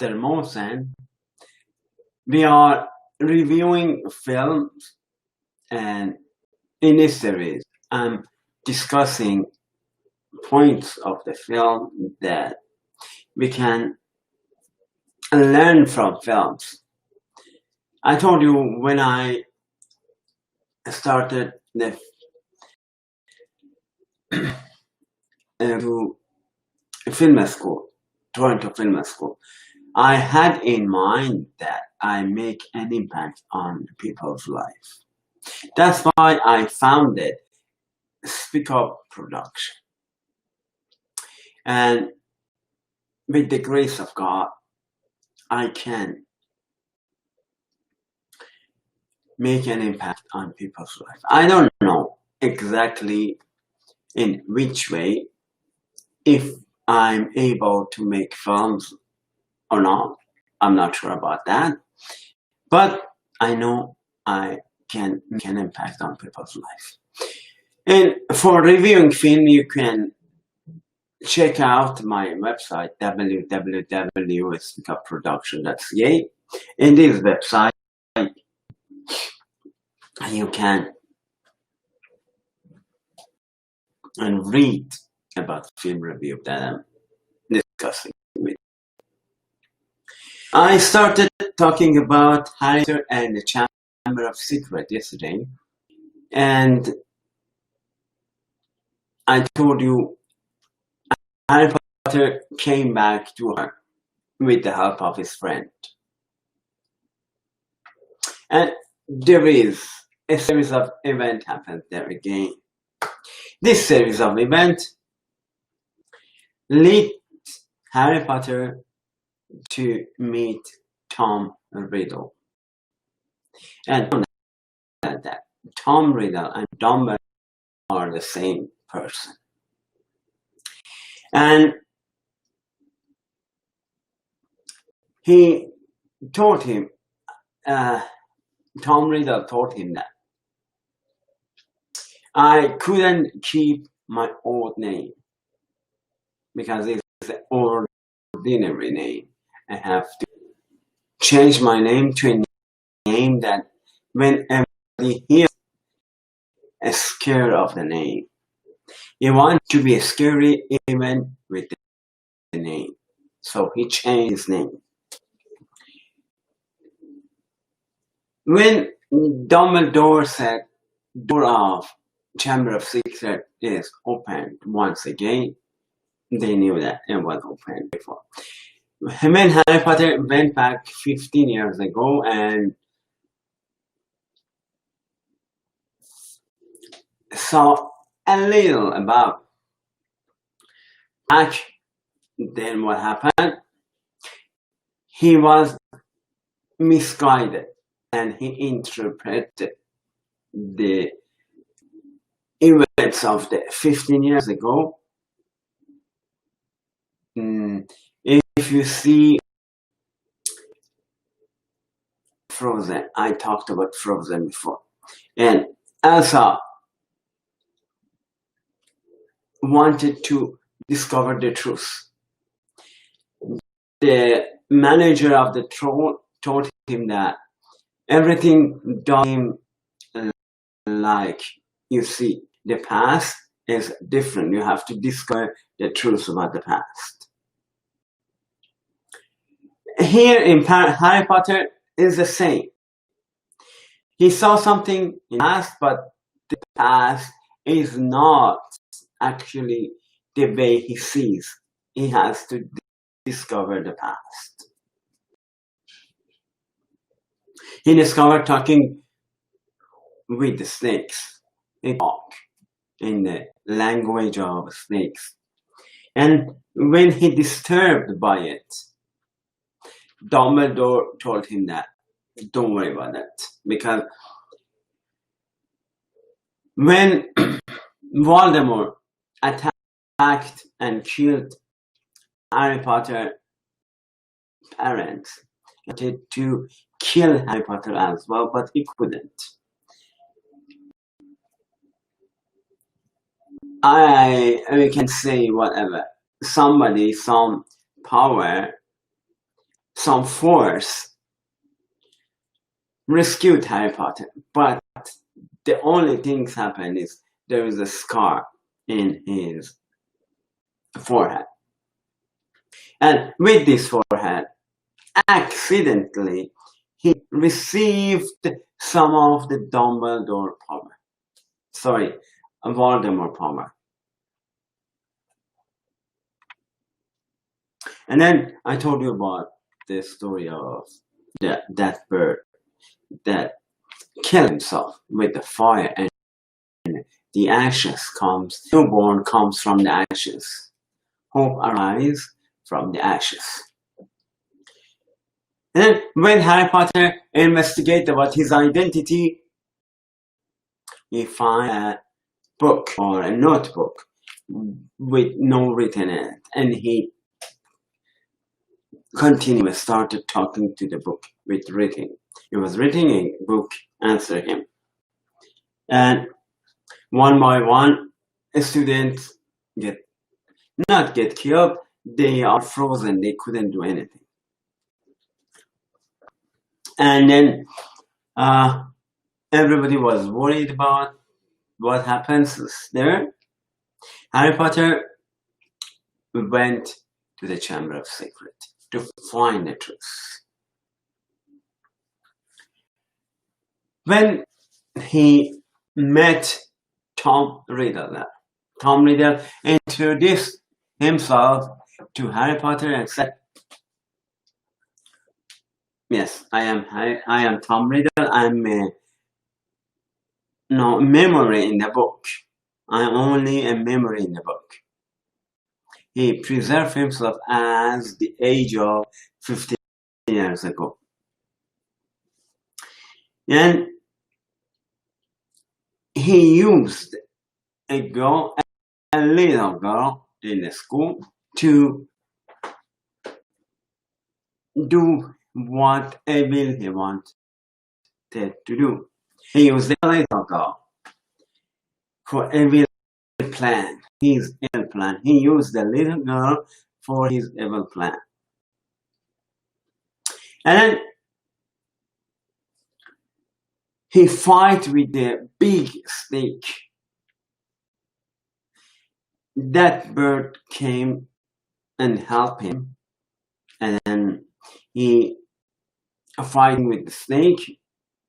After Mohsen, we are reviewing films, and in this series, I'm discussing points of the film that we can learn from films. I told you when I started the film school, Toronto Film School, I had in mind that I make an impact on people's life. That's why I founded Speak Up Production. And with the grace of God, I can make an impact on people's life. I don't know exactly in which way, if I'm able to make films or not. I'm not sure about that. But I know I can make an impact on people's life. And for reviewing film, you can check out my website, www.speakupproduction.ca. In this website, you can read about film review that I'm discussing with. I started talking about Harry Potter and the Chamber of Secrets yesterday, and I told you Harry Potter came back to her with the help of his friend. And there is a series of events happened there again. This series of events lead Harry Potter to meet Tom Riddle. And that Tom Riddle and Dumbledore are the same person. And he told him, Tom Riddle told him that I couldn't keep my old name because it's an ordinary name. I have to change my name to a name that when everybody hears is scared of the name. You want to be scary even with the name. So he changed his name. When Dumbledore said door of Chamber of Secrets is opened once again, they knew that it was open before. When Harry Potter went back 15 years ago and saw a little about back, then what happened? He was misguided and he interpreted the events of the 15 years ago. If you see Frozen, I talked about Frozen before, and Elsa wanted to discover the truth. The manager of the throne told him that everything doesn't like you see. The past is different. You have to discover the truth about the past. Here in Harry Potter is the same. He saw something in the past, but the past is not actually the way he sees. He has to discover the past. He discovered talking with the snakes. They talk in the language of snakes. And when he disturbed by it, Dumbledore told him that, don't worry about that. Because when Voldemort attacked and killed Harry Potter's parents, he wanted to kill Harry Potter as well, but he couldn't. We can say whatever. Somebody, some power some force rescued Harry Potter, but the only things happen is there is a scar in his forehead. And with this forehead, accidentally, he received some of the Dumbledore power. Sorry, Voldemort power. And then I told you about the story of that bird that killed himself with the fire, and the ashes comes, newborn comes from the ashes. Hope arises from the ashes. And then when Harry Potter investigates about his identity, he finds a book or a notebook with no written in it, and he started talking to the book with writing. It was written in book answer him. And one by one, students not get killed, they are frozen, they couldn't do anything. And then everybody was worried about what happens there. Harry Potter went to the Chamber of Secrets to find the truth. When he met Tom Riddle introduced himself to Harry Potter and said, "Yes, I am Tom Riddle. I'm no memory in the book. I'm only a memory in the book." He preserved himself as the age of 15 years ago. And he used a little girl in the school to do what evil he wanted to do. He used the little girl for evil plan, his evil plan. He used the little girl for his evil plan. And then he fight with the big snake. That bird came and helped him, and then he fighting with the snake.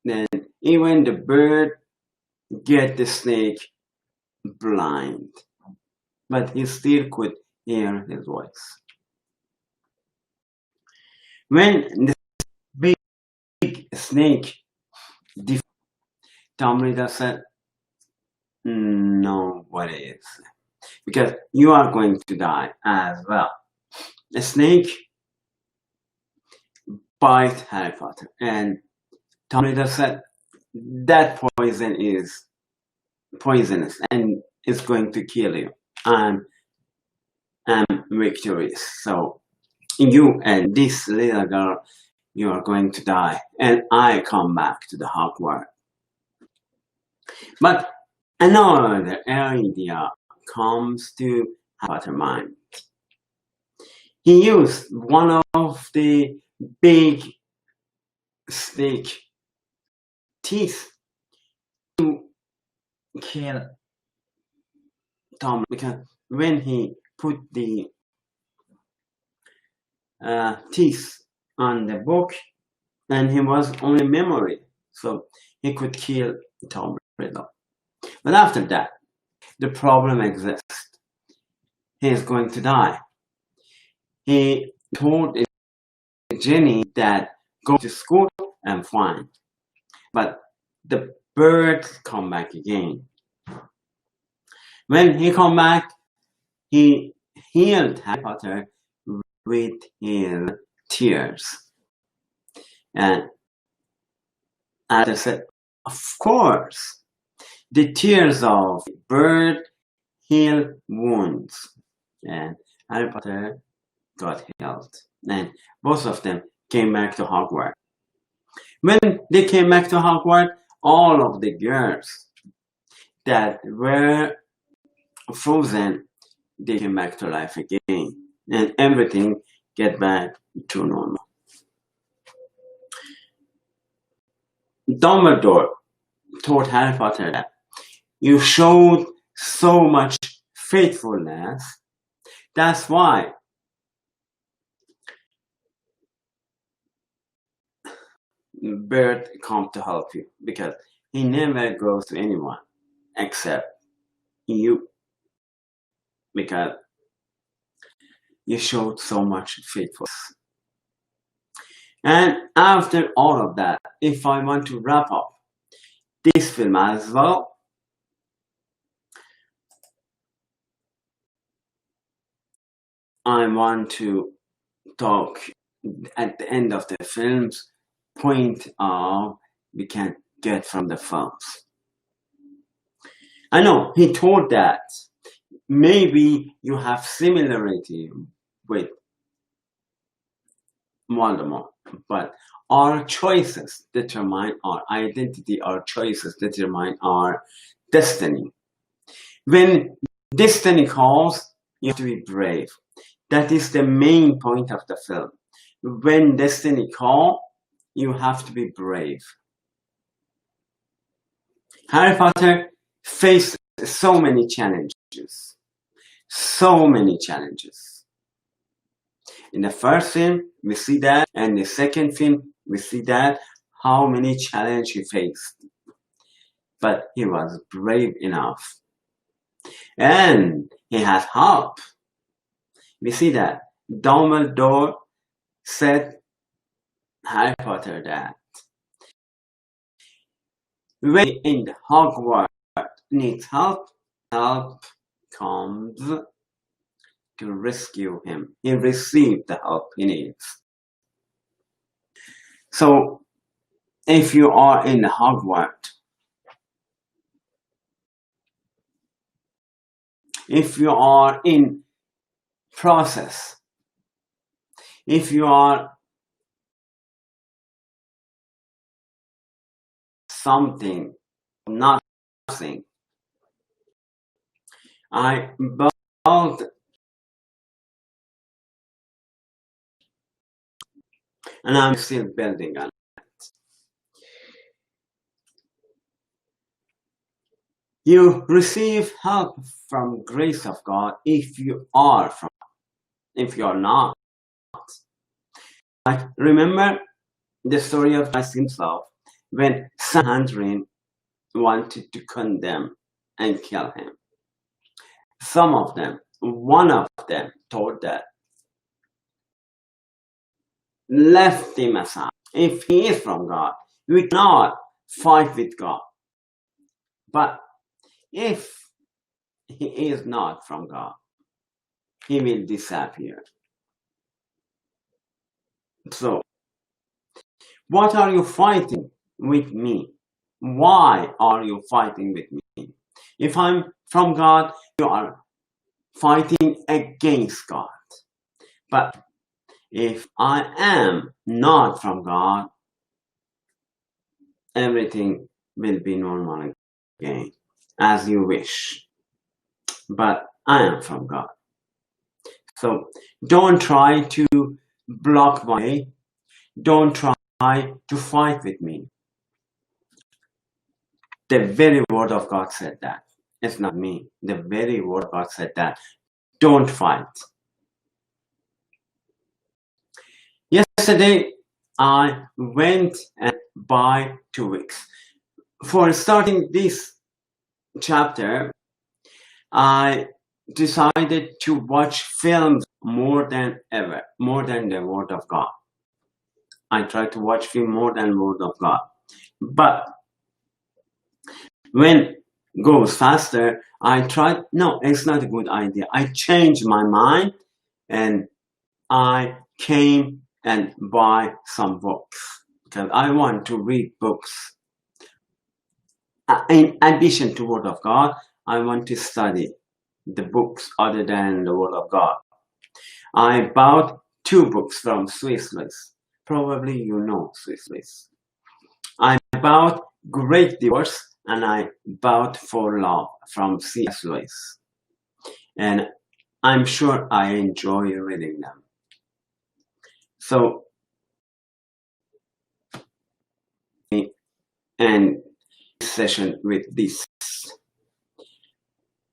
Then even the bird get the snake blind, but he still could hear his voice. When the big snake, Tom Riddle said, "No, what is? Because you are going to die as well." The snake bite Harry Potter, and Tom Riddle said, "That poison is poisonous and it's going to kill you. I'm victorious. So you and this little girl, you are going to die, and I come back to the Hogwarts." But another idea comes to Harry Potter's mind. He used one of the big snake teeth to kill Tom, because when he put the teeth on the book, and he was only memory, so he could kill Tom Riddle. But after that, the problem exists. He is going to die. He told Ginny that go to school and fine, but the birds come back again. When he come back, he healed Harry Potter with his tears. And as I said, of course, the tears of the bird heal wounds. And Harry Potter got healed. And both of them came back to Hogwarts. When they came back to Hogwarts, all of the girls that were frozen, they came back to life again. And everything get back to normal. Dumbledore told Harry Potter that you showed so much faithfulness. That's why Bert come to help you, because he never goes to anyone except you, because you showed so much faithfulness. And after all of that, if I want to wrap up this film as well, I want to talk at the end of the films, point of we can get from the films. I know he told that maybe you have similarity with Voldemort, but our choices determine our identity, our choices determine our destiny. When destiny calls, you have to be brave. That is the main point of the film. When destiny calls, you have to be brave. Harry Potter faced so many challenges. So many challenges. In the first film, we see that, and the second film, we see that, how many challenges he faced. But he was brave enough. And he had help. We see that Dumbledore said Harry Potter that when in Hogwarts needs help, help comes to rescue him. He received the help he needs. So if you are in Hogwarts, if you are in process, if you are something, nothing, I built and I'm still building on it. You receive help from grace of God if you are from, if you are not. Like, remember the story of Christ himself when Sanhedrin wanted to condemn and kill him. Some of them, one of them told that, left him aside. If he is from God, we cannot fight with God. But if he is not from God, he will disappear. So, what are you fighting with me? Why are you fighting with me? If I'm from God, you are fighting against God. But if I am not from God, everything will be normal again, as you wish. But I am from God. So don't try to block my way. Don't try to fight with me. The very word of God said that. It's not me. The very word of God said that. Don't fight. Yesterday, I went and buy 2 weeks. For starting this chapter, I decided to watch films more than ever, more than the Word of God. I try to watch film more than Word of God. But when it goes faster, I tried, no, it's not a good idea. I changed my mind and I came and buy some books because I want to read books. In addition to Word of God, I want to study the books other than the Word of God. I bought 2 books from Swiss List. Probably you know Swiss List. I bought Great Divorce and I bought For Love from C.S. Lewis. And I'm sure I enjoy reading them. So end session with this,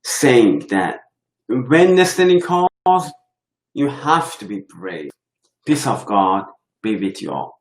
saying that when destiny calls, you have to be brave. Peace of God be with you all.